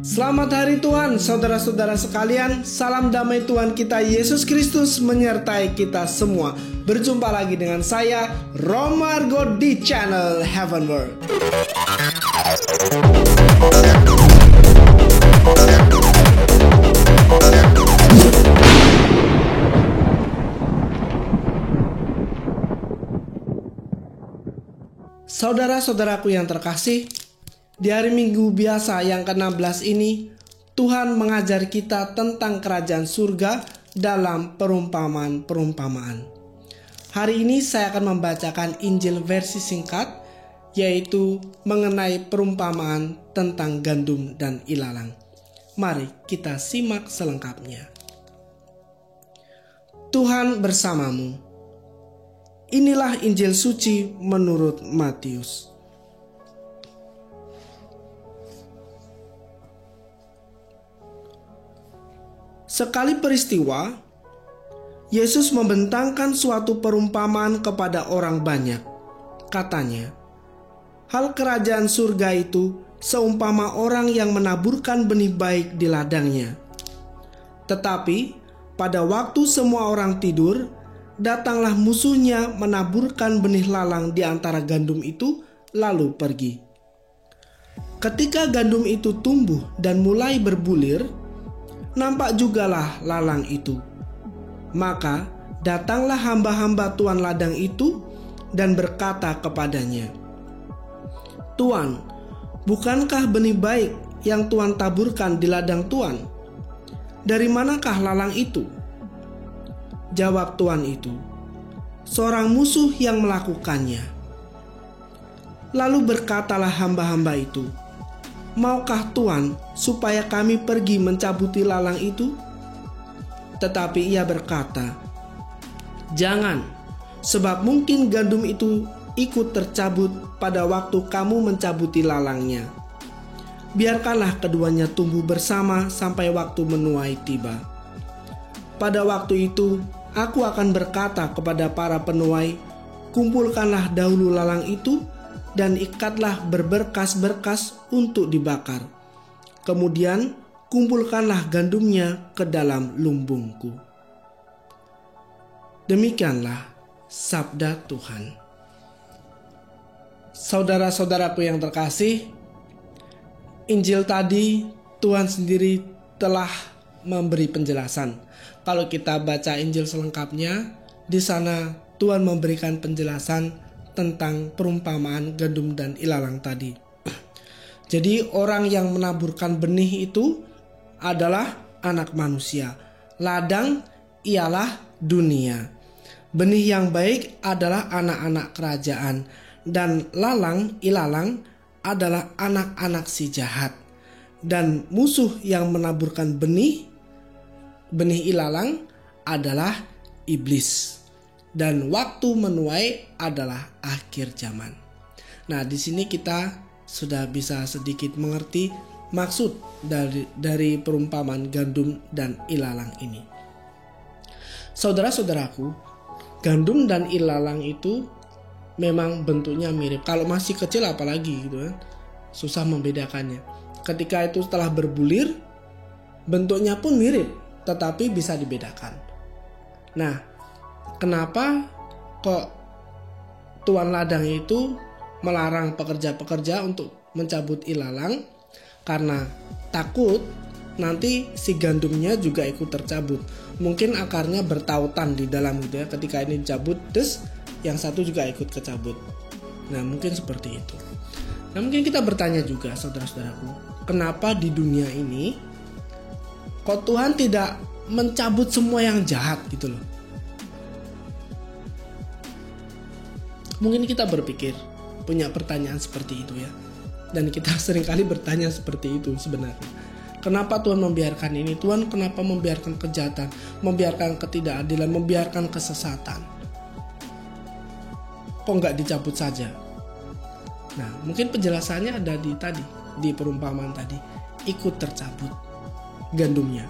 Selamat Hari Tuhan, saudara-saudara sekalian. Salam damai Tuhan kita Yesus Kristus menyertai kita semua. Berjumpa lagi dengan saya, Romargo, di channel Heavenward. Saudara-saudaraku yang terkasih, di hari Minggu biasa yang ke-16 ini, Tuhan mengajar kita tentang kerajaan surga dalam perumpamaan-perumpamaan. Hari ini saya akan membacakan Injil versi singkat, yaitu mengenai perumpamaan tentang gandum dan ilalang. Mari kita simak selengkapnya. Tuhan bersamamu. Inilah Injil suci menurut Matius. Sekali peristiwa, Yesus membentangkan suatu perumpamaan kepada orang banyak. Katanya, hal kerajaan surga itu seumpama orang yang menaburkan benih baik di ladangnya. Tetapi pada waktu semua orang tidur, datanglah musuhnya menaburkan benih lalang di antara gandum itu, lalu pergi. Ketika gandum itu tumbuh dan mulai berbulir, nampak jugalah lalang itu. Maka datanglah hamba-hamba tuan ladang itu dan berkata kepadanya, "Tuan, bukankah benih baik yang Tuan taburkan di ladang Tuan? Dari manakah lalang itu?" Jawab tuan itu, "Seorang musuh yang melakukannya." Lalu berkatalah hamba-hamba itu, "Maukah Tuan supaya kami pergi mencabuti lalang itu?" Tetapi ia berkata, "Jangan, sebab mungkin gandum itu ikut tercabut pada waktu kamu mencabuti lalangnya. Biarkanlah keduanya tumbuh bersama sampai waktu menuai tiba. Pada waktu itu, aku akan berkata kepada para penuai, kumpulkanlah dahulu lalang itu, dan ikatlah berberkas-berkas untuk dibakar. Kemudian kumpulkanlah gandumnya ke dalam lumbungku." Demikianlah sabda Tuhan. Saudara-saudaraku yang terkasih, Injil tadi Tuhan sendiri telah memberi penjelasan. Kalau kita baca Injil selengkapnya, di sana Tuhan memberikan penjelasan tentang perumpamaan gandum dan ilalang tadi. Jadi orang yang menaburkan benih itu adalah anak manusia. Ladang ialah dunia. Benih yang baik adalah anak-anak kerajaan. Dan ilalang adalah anak-anak si jahat. Dan musuh yang menaburkan benih ilalang adalah iblis. Dan waktu menuai adalah akhir zaman. Nah, di sini kita sudah bisa sedikit mengerti maksud dari perumpamaan gandum dan ilalang ini. Saudara-saudaraku, gandum dan ilalang itu memang bentuknya mirip. Kalau masih kecil apalagi gitu kan, susah membedakannya. Ketika itu setelah berbulir, bentuknya pun mirip, tetapi bisa dibedakan. Nah, kenapa kok tuan ladang itu melarang pekerja-pekerja untuk mencabut ilalang? Karena takut nanti si gandumnya juga ikut tercabut. Mungkin akarnya bertautan di dalam gitu ya. Ketika ini dicabut, yang satu juga ikut kecabut. Nah, mungkin seperti itu. Nah, mungkin kita bertanya juga, saudara-saudaraku, kenapa di dunia ini kok Tuhan tidak mencabut semua yang jahat gitu loh? Mungkin kita berpikir, punya pertanyaan seperti itu ya. Dan kita seringkali bertanya seperti itu sebenarnya. Kenapa Tuhan membiarkan ini? Tuhan kenapa membiarkan kejahatan, membiarkan ketidakadilan, membiarkan kesesatan? Kok nggak dicabut saja? Nah, mungkin penjelasannya ada di perumpamaan tadi. Ikut tercabut gandumnya.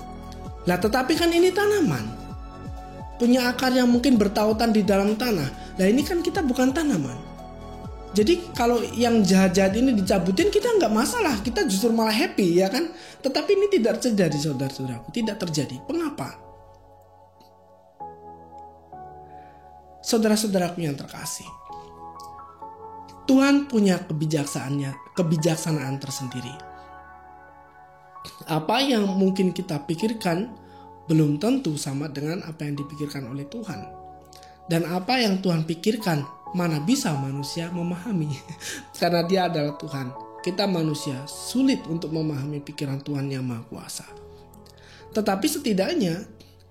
Lah, tetapi kan ini tanaman. Punya akar yang mungkin bertautan di dalam tanah. Nah, ini kan kita bukan tanaman. Jadi kalau yang jahat-jahat ini dicabutin, kita nggak masalah, kita justru malah happy, ya kan? Tetapi ini tidak terjadi, saudara-saudaraku, tidak terjadi. Mengapa? Saudara-saudaraku yang terkasih, Tuhan punya kebijaksanaan tersendiri. Apa yang mungkin kita pikirkan belum tentu sama dengan apa yang dipikirkan oleh Tuhan. Dan apa yang Tuhan pikirkan, mana bisa manusia memahami. Karena Dia adalah Tuhan. Kita manusia sulit untuk memahami pikiran Tuhan yang Maha Kuasa. Tetapi setidaknya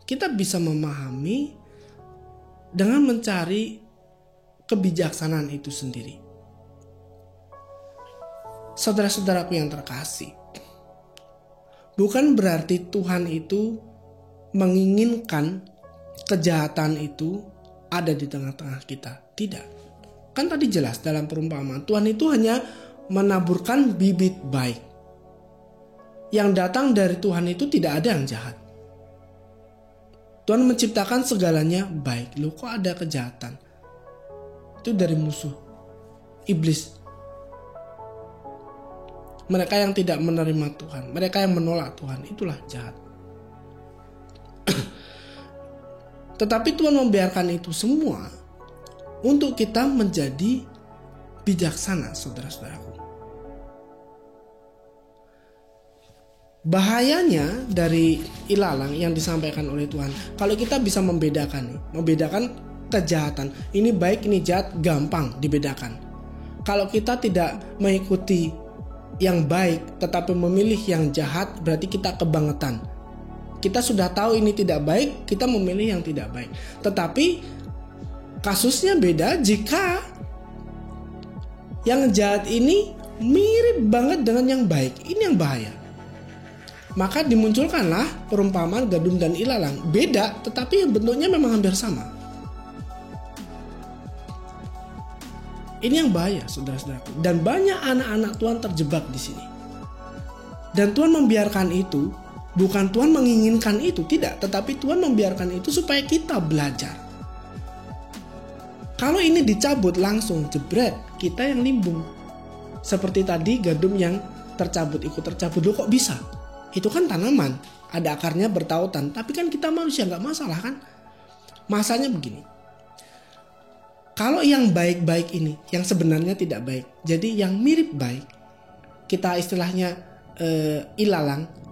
kita bisa memahami dengan mencari kebijaksanaan itu sendiri. Saudara-saudaraku yang terkasih, bukan berarti Tuhan itu menginginkan kejahatan itu ada di tengah-tengah kita. Tidak. Kan tadi jelas dalam perumpamaan, Tuhan itu hanya menaburkan bibit baik. Yang datang dari Tuhan itu tidak ada yang jahat. Tuhan menciptakan segalanya baik. Loh, kok ada kejahatan? Itu dari musuh, iblis. Mereka yang tidak menerima Tuhan, mereka yang menolak Tuhan, itulah jahat. Tetapi Tuhan membiarkan itu semua untuk kita menjadi bijaksana, saudara-saudaraku. Bahayanya dari ilalang yang disampaikan oleh Tuhan, kalau kita bisa membedakan kejahatan, ini baik, ini jahat, gampang dibedakan. Kalau kita tidak mengikuti yang baik tetapi memilih yang jahat, berarti kita kebangetan. Kita sudah tahu ini tidak baik, kita memilih yang tidak baik. Tetapi kasusnya beda jika yang jahat ini mirip banget dengan yang baik. Ini yang bahaya. Maka dimunculkanlah perumpamaan gadum dan ilalang. Beda, tetapi bentuknya memang hampir sama. Ini yang bahaya, saudara-saudaraku. Dan banyak anak-anak Tuhan terjebak di sini. Dan Tuhan membiarkan itu. Bukan Tuhan menginginkan itu, tidak. Tetapi Tuhan membiarkan itu supaya kita belajar. Kalau ini dicabut langsung, jebret, kita yang limbung. Seperti tadi gadum yang ikut tercabut. Loh, kok bisa? Itu kan tanaman, ada akarnya bertautan. Tapi kan kita manusia, gak masalah kan? Masanya begini. Kalau yang baik-baik ini, yang sebenarnya tidak baik. Jadi yang mirip baik, kita istilahnya ilalang.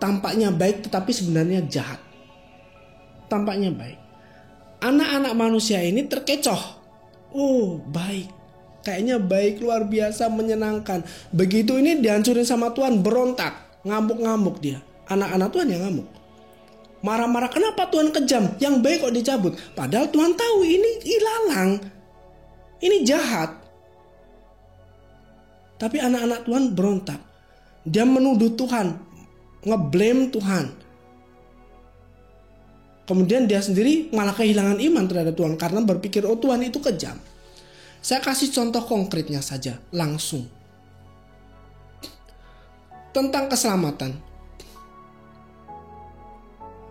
Tampaknya baik tetapi sebenarnya jahat. Tampaknya baik. Anak-anak manusia ini terkecoh. Oh, baik. Kayaknya baik, luar biasa, menyenangkan. Begitu ini dihancurin sama Tuhan, berontak. Ngamuk-ngamuk dia. Anak-anak Tuhan yang ngamuk. Marah-marah, kenapa Tuhan kejam? Yang baik kok dicabut. Padahal Tuhan tahu ini ilalang. Ini jahat. Tapi anak-anak Tuhan berontak. Dia menuduh Tuhan. Ngeblame Tuhan. Kemudian dia sendiri malah kehilangan iman terhadap Tuhan karena berpikir, oh Tuhan itu kejam. Saya kasih contoh konkretnya saja, langsung. Tentang keselamatan.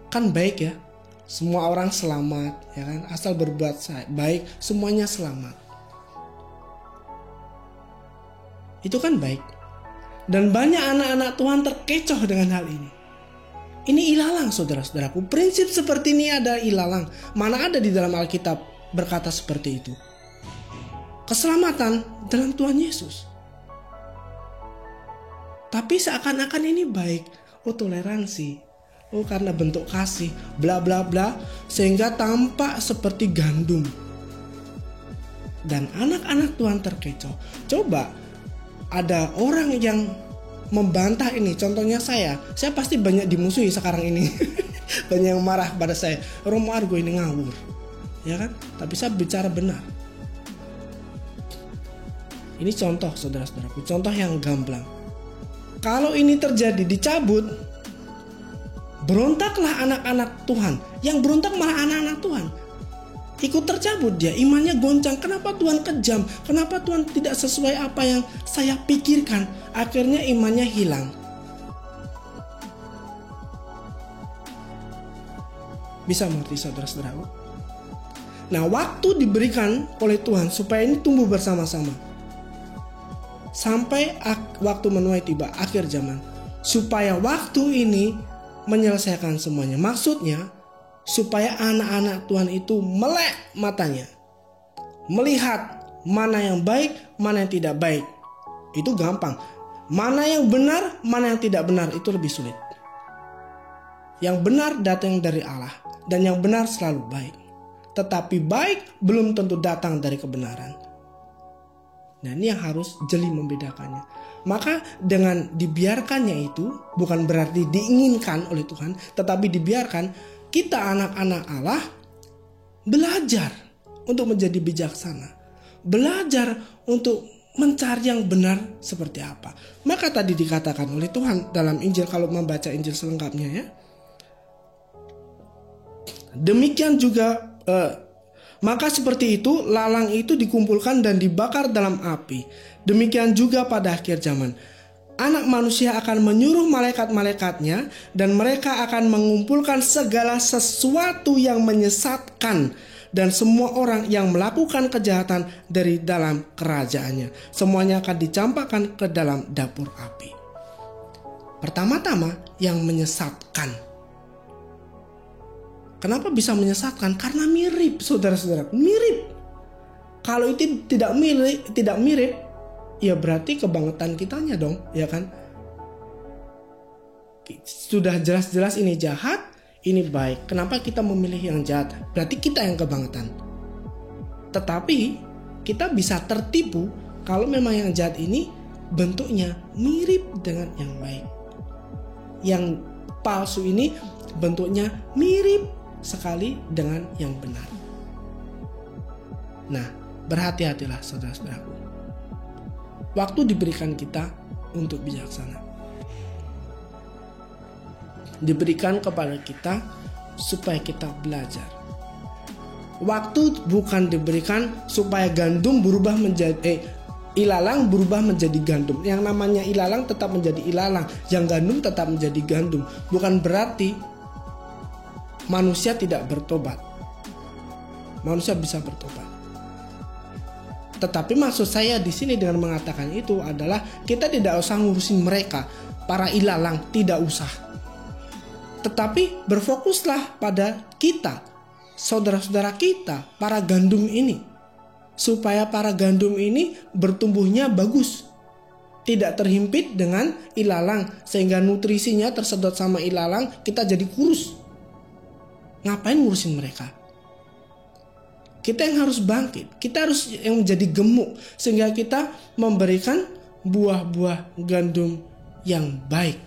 Kan baik ya, semua orang selamat, ya kan? Asal berbuat baik, semuanya selamat. Itu kan baik. Dan banyak anak-anak Tuhan terkecoh dengan hal ini. Ini ilalang, saudara-saudaraku. Prinsip seperti ini adalah ilalang. Mana ada di dalam Alkitab berkata seperti itu? Keselamatan dalam Tuhan Yesus. Tapi seakan-akan ini baik. Oh, toleransi. Oh, karena bentuk kasih. Bla bla bla. Sehingga tampak seperti gandum. Dan anak-anak Tuhan terkecoh. Coba. Ada orang yang membantah ini. Contohnya saya pasti banyak dimusuhi sekarang ini. Banyak yang marah pada saya. Romo Argo ini ngawur, ya kan? Tapi saya bicara benar. Ini contoh, saudara-saudaraku, contoh yang gamblang. Kalau ini terjadi, dicabut, berontaklah anak-anak Tuhan. Yang berontak malah anak-anak Tuhan. Ikut tercabut dia, imannya goncang. Kenapa Tuhan kejam? Kenapa Tuhan tidak sesuai apa yang saya pikirkan? Akhirnya imannya hilang. Bisa mengerti, saudara-saudaraku? Nah, waktu diberikan oleh Tuhan supaya ini tumbuh bersama-sama. Sampai waktu menuai tiba, akhir zaman. Supaya waktu ini menyelesaikan semuanya. Maksudnya, supaya anak-anak Tuhan itu melek matanya. Melihat mana yang baik, mana yang tidak baik. Itu gampang. Mana yang benar, mana yang tidak benar, itu lebih sulit. Yang benar datang dari Allah, dan yang benar selalu baik. Tetapi baik belum tentu datang dari kebenaran. Nah, ini yang harus jeli membedakannya. Maka dengan dibiarkannya itu bukan berarti diinginkan oleh Tuhan, tetapi dibiarkan, kita anak-anak Allah belajar untuk menjadi bijaksana. Belajar untuk mencari yang benar seperti apa. Maka tadi dikatakan oleh Tuhan dalam Injil, kalau membaca Injil selengkapnya ya. Demikian juga maka seperti itu lalang itu dikumpulkan dan dibakar dalam api. Demikian juga pada akhir zaman. Anak manusia akan menyuruh malaikat-malaikatnya dan mereka akan mengumpulkan segala sesuatu yang menyesatkan dan semua orang yang melakukan kejahatan dari dalam kerajaannya. Semuanya akan dicampakkan ke dalam dapur api. Pertama-tama yang menyesatkan. Kenapa bisa menyesatkan? Karena mirip, saudara-saudara, mirip. Kalau itu tidak mirip, ya berarti kebangetan kitanya dong, ya kan? Sudah jelas-jelas ini jahat, ini baik. Kenapa kita memilih yang jahat? Berarti kita yang kebangetan. Tetapi kita bisa tertipu kalau memang yang jahat ini bentuknya mirip dengan yang baik. Yang palsu ini bentuknya mirip sekali dengan yang benar. Nah, berhati-hatilah saudara-saudaraku. Waktu diberikan kita untuk bijaksana. Diberikan kepada kita supaya kita belajar. Waktu bukan diberikan supaya gandum berubah menjadi ilalang berubah menjadi gandum. Yang namanya ilalang tetap menjadi ilalang, yang gandum tetap menjadi gandum. Bukan berarti manusia tidak bertobat. Manusia bisa bertobat. Tetapi maksud saya di sini dengan mengatakan itu adalah kita tidak usah ngurusin mereka, para ilalang, tidak usah. Tetapi berfokuslah pada kita, saudara-saudara kita, para gandum ini. Supaya para gandum ini bertumbuhnya bagus. Tidak terhimpit dengan ilalang, sehingga nutrisinya tersedot sama ilalang, kita jadi kurus. Ngapain ngurusin mereka? Kita yang harus bangkit. Kita harus yang menjadi gemuk. Sehingga kita memberikan buah-buah gandum yang baik.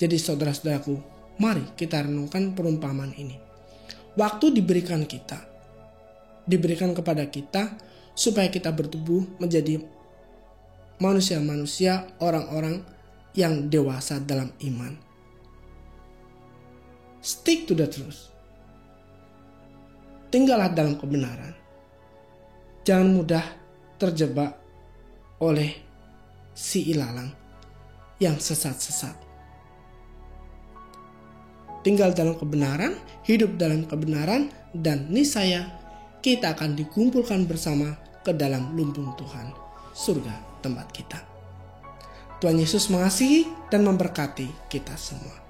Jadi saudara-saudaraku, mari kita renungkan perumpamaan ini. Waktu diberikan kepada kita supaya kita bertumbuh menjadi manusia-manusia, orang-orang yang dewasa dalam iman. Stick to the truth. Tinggallah dalam kebenaran. Jangan mudah terjebak oleh si ilalang yang sesat-sesat. Tinggal dalam kebenaran, hidup dalam kebenaran, dan niscaya kita akan dikumpulkan bersama ke dalam lumbung Tuhan, surga tempat kita. Tuhan Yesus mengasihi dan memberkati kita semua.